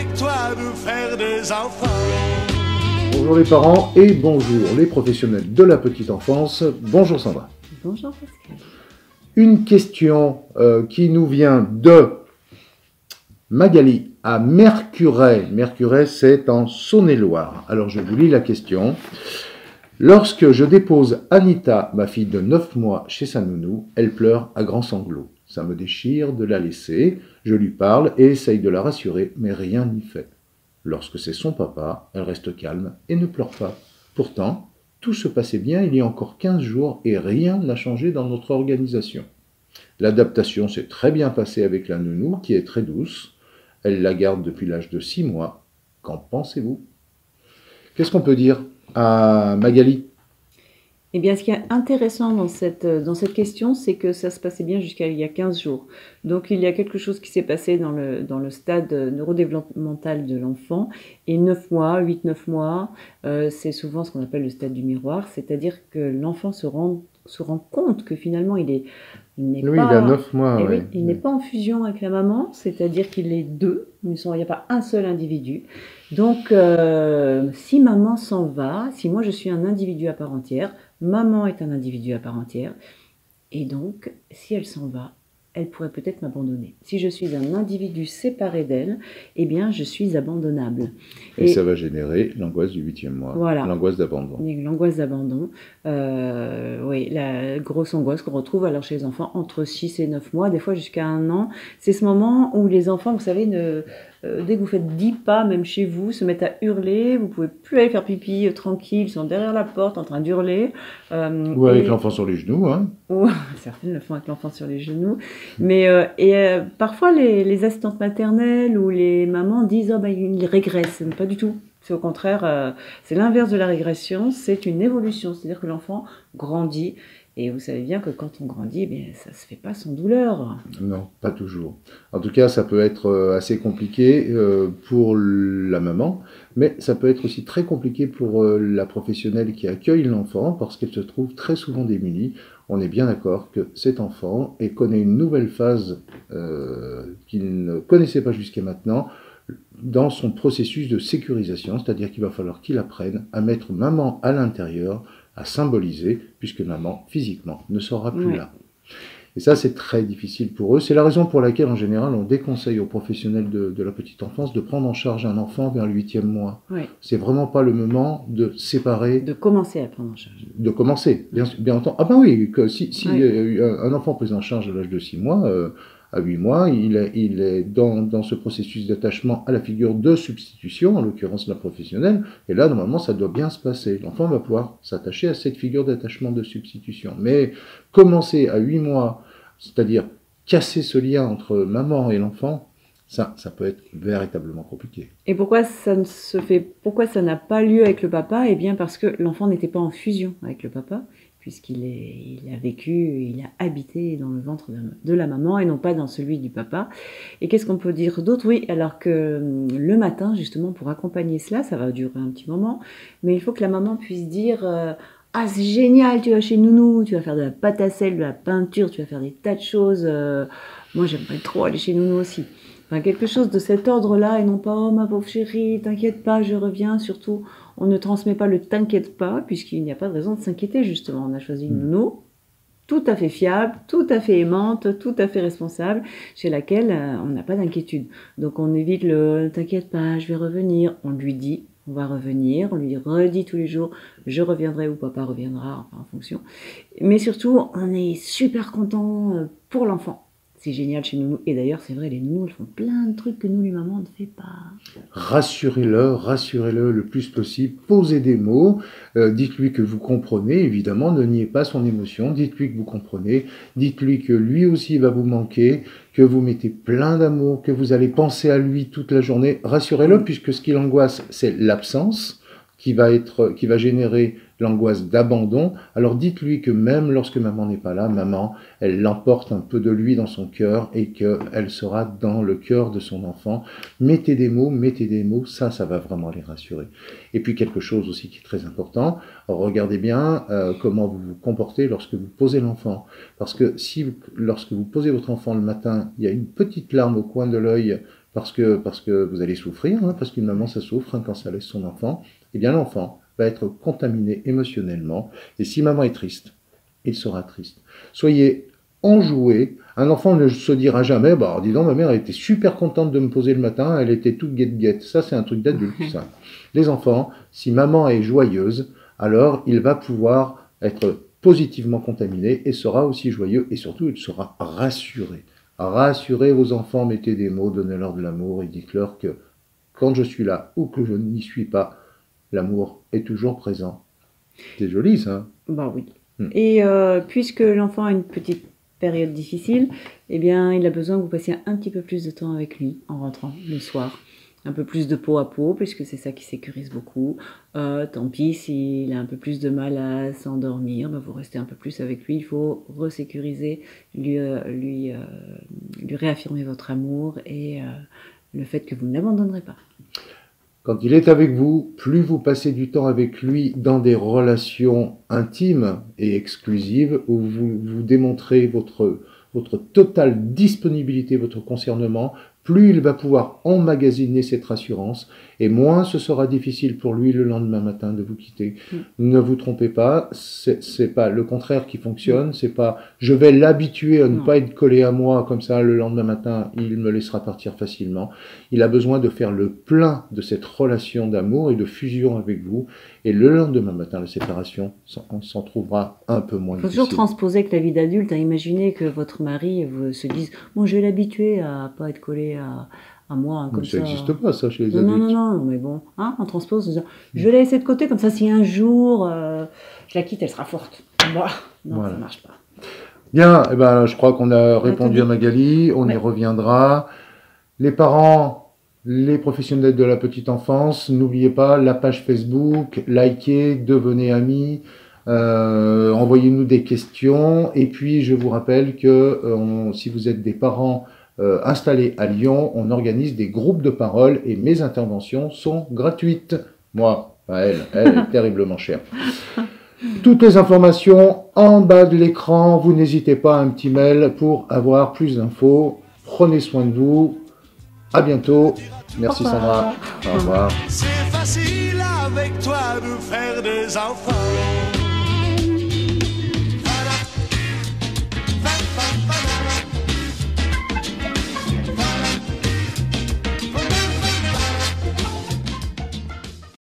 avec toi de faire des enfants. Bonjour les parents et bonjour les professionnels de la petite enfance. Bonjour Sandra. Bonjour Pascal. Une question qui nous vient de Magali à Mercurey. Mercurey, c'est en Saône-et-Loire. Alors je vous lis la question. Lorsque je dépose Anita, ma fille de 9 mois, chez sa nounou, elle pleure à grands sanglots. Ça me déchire de la laisser. Je lui parle et essaye de la rassurer, mais rien n'y fait. Lorsque c'est son papa, elle reste calme et ne pleure pas. Pourtant, tout se passait bien il y a encore 15 jours et rien n'a changé dans notre organisation. L'adaptation s'est très bien passée avec la nounou, qui est très douce. Elle la garde depuis l'âge de 6 mois. Qu'en pensez-vous? Qu'est-ce qu'on peut dire à Magali? Eh bien, ce qui est intéressant dans cette question, c'est que ça se passait bien jusqu'à il y a 15 jours. Donc, il y a quelque chose qui s'est passé dans le stade neurodéveloppemental de l'enfant. Et 9 mois, 8-9 mois, c'est souvent ce qu'on appelle le stade du miroir, c'est-à-dire que l'enfant se rend compte que finalement, il n'est Oui, pas, il a 9 mois. eh Oui, oui, il n'est pas en fusion avec la maman, c'est-à-dire qu'il est deux, il n'y a pas un seul individu. Donc, si maman s'en va, si moi je suis un individu à part entière, maman est un individu à part entière, et donc, si elle s'en va, elle pourrait peut-être m'abandonner. Si je suis un individu séparé d'elle, eh bien, je suis abandonnable. Et ça va générer l'angoisse du 8e mois, voilà, l'angoisse d'abandon. L'angoisse d'abandon, oui, la grosse angoisse qu'on retrouve alors chez les enfants entre 6 et 9 mois, des fois jusqu'à 1 an. C'est ce moment où les enfants, vous savez, dès que vous faites 10 pas, même chez vous, se mettent à hurler, vous pouvez plus aller faire pipi tranquille, ils sont derrière la porte en train d'hurler. Ou avec l'enfant sur les genoux, hein. Ou certaines le font avec l'enfant sur les genoux. Mais parfois les assistantes maternelles ou les mamans disent « Oh ben il régresse ». Pas du tout. C'est au contraire, c'est l'inverse de la régression, c'est une évolution. C'est-à-dire que l'enfant grandit. Et vous savez bien que quand on grandit, eh bien, ça ne se fait pas sans douleur. Non, pas toujours. En tout cas, ça peut être assez compliqué pour la maman, mais ça peut être aussi très compliqué pour la professionnelle qui accueille l'enfant, parce qu'elle se trouve très souvent démunie. On est bien d'accord que cet enfant connaît une nouvelle phase qu'il ne connaissait pas jusqu'à maintenant, dans son processus de sécurisation, c'est-à-dire qu'il va falloir qu'il apprenne à mettre maman à l'intérieur, à symboliser, puisque maman, physiquement, ne sera plus là. Et ça, c'est très difficile pour eux. C'est la raison pour laquelle, en général, on déconseille aux professionnels de la petite enfance de prendre en charge un enfant vers le 8e mois. Oui. C'est vraiment pas le moment de séparer... De commencer à prendre en charge. De commencer, bien entendu. Ah ben oui, que si un enfant pris en charge à l'âge de 6 mois... à 8 mois, il est dans ce processus d'attachement à la figure de substitution, en l'occurrence la professionnelle, et là, normalement, ça doit bien se passer. L'enfant va pouvoir s'attacher à cette figure d'attachement de substitution. Mais commencer à 8 mois, c'est-à-dire casser ce lien entre maman et l'enfant, ça peut être véritablement compliqué. Et pourquoi ça n'a pas lieu avec le papa? Eh bien, parce que l'enfant n'était pas en fusion avec le papa, puisqu'il a vécu, il a habité dans le ventre de la maman et non pas dans celui du papa. Et qu'est-ce qu'on peut dire d'autre? Oui, alors que le matin, justement, pour accompagner cela, ça va durer un petit moment, mais il faut que la maman puisse dire ah, c'est génial, tu vas chez Nounou, tu vas faire de la pâte à sel, de la peinture, tu vas faire des tas de choses. Moi, j'aimerais trop aller chez Nounou aussi. Enfin, quelque chose de cet ordre-là, et non pas « Oh, ma pauvre chérie, t'inquiète pas, je reviens ». Surtout, on ne transmet pas le « t'inquiète pas », puisqu'il n'y a pas de raison de s'inquiéter, justement. On a choisi une nounou tout à fait fiable, tout à fait aimante, tout à fait responsable, chez laquelle on n'a pas d'inquiétude. Donc, on évite le « t'inquiète pas, je vais revenir ». On lui dit « on va revenir », on lui redit tous les jours « je reviendrai » ou « papa reviendra », enfin, en fonction. Mais surtout, on est super content pour l'enfant. C'est génial chez Nounou. Et d'ailleurs, c'est vrai, les nounous, elles font plein de trucs que nous, les mamans, on ne fait pas. Rassurez-le le plus possible. Posez des mots. Dites-lui que vous comprenez, évidemment. Ne niez pas son émotion. Dites-lui que vous comprenez. Dites-lui que lui aussi va vous manquer, que vous mettez plein d'amour, que vous allez penser à lui toute la journée. Rassurez-le, puisque ce qui l'angoisse, c'est l'absence qui va générer l'angoisse d'abandon. Alors dites-lui que même lorsque maman n'est pas là, maman, elle l'emporte un peu de lui dans son cœur et qu'elle sera dans le cœur de son enfant. Mettez des mots, ça va vraiment les rassurer. Et puis quelque chose aussi qui est très important, regardez bien comment vous vous comportez lorsque vous posez l'enfant. Parce que lorsque vous posez votre enfant le matin, il y a une petite larme au coin de l'œil parce que vous allez souffrir, hein, parce qu'une maman ça souffre hein, quand ça laisse son enfant, eh bien l'enfant va être contaminé émotionnellement, et si maman est triste, il sera triste. Soyez enjoués. Un enfant ne se dira jamais, bah dis donc, ma mère elle était super contente de me poser le matin, elle était toute guette-guette. Ça c'est un truc d'adulte, ça. Les enfants, si maman est joyeuse, alors il va pouvoir être positivement contaminé et sera aussi joyeux, et surtout il sera rassuré. Rassurez vos enfants, mettez des mots, donnez-leur de l'amour et dites-leur que quand je suis là ou que je n'y suis pas, l'amour est toujours présent. C'est joli ça. Bah oui. Et puisque l'enfant a une petite période difficile, eh bien, il a besoin que vous passiez un petit peu plus de temps avec lui en rentrant le soir. Un peu plus de peau à peau, puisque c'est ça qui sécurise beaucoup. Tant pis s'il a un peu plus de mal à s'endormir, bah, vous restez un peu plus avec lui. Il faut resécuriser, lui réaffirmer votre amour et le fait que vous ne l'abandonnerez pas. Quand il est avec vous, plus vous passez du temps avec lui dans des relations intimes et exclusives, où vous démontrez votre totale disponibilité, votre concernement, plus il va pouvoir emmagasiner cette rassurance, et moins ce sera difficile pour lui le lendemain matin de vous quitter. Ne vous trompez pas, c'est pas le contraire qui fonctionne, c'est pas je vais l'habituer à ne pas être collé à moi, comme ça le lendemain matin il me laissera partir facilement. Il a besoin de faire le plein de cette relation d'amour et de fusion avec vous, et le lendemain matin la séparation s'en trouvera un peu moins difficile. Il faut toujours transposer avec la vie d'adulte, hein. Imaginez que votre mari se dise « Bon, je vais l'habituer à pas être collé à moi, hein, comme ça. » Ça n'existe pas, ça, chez les non, adultes. non, mais bon, hein, on transpose. Je vais la laisser de côté, comme ça, si un jour je la quitte, elle sera forte. Bah, non, voilà. Ça marche pas. Bien, eh ben, je crois qu'on a répondu à Magali, on y reviendra. Les parents, les professionnels de la petite enfance, n'oubliez pas la page Facebook, likez, devenez amis, envoyez-nous des questions, et puis je vous rappelle que si vous êtes des parents installés à Lyon, on organise des groupes de parole et mes interventions sont gratuites. Moi, elle est terriblement chère. Toutes les informations en bas de l'écran, vous n'hésitez pas à un petit mail pour avoir plus d'infos. Prenez soin de vous. À bientôt. Merci Sandra. Au revoir. C'est facile avec toi de faire des enfants.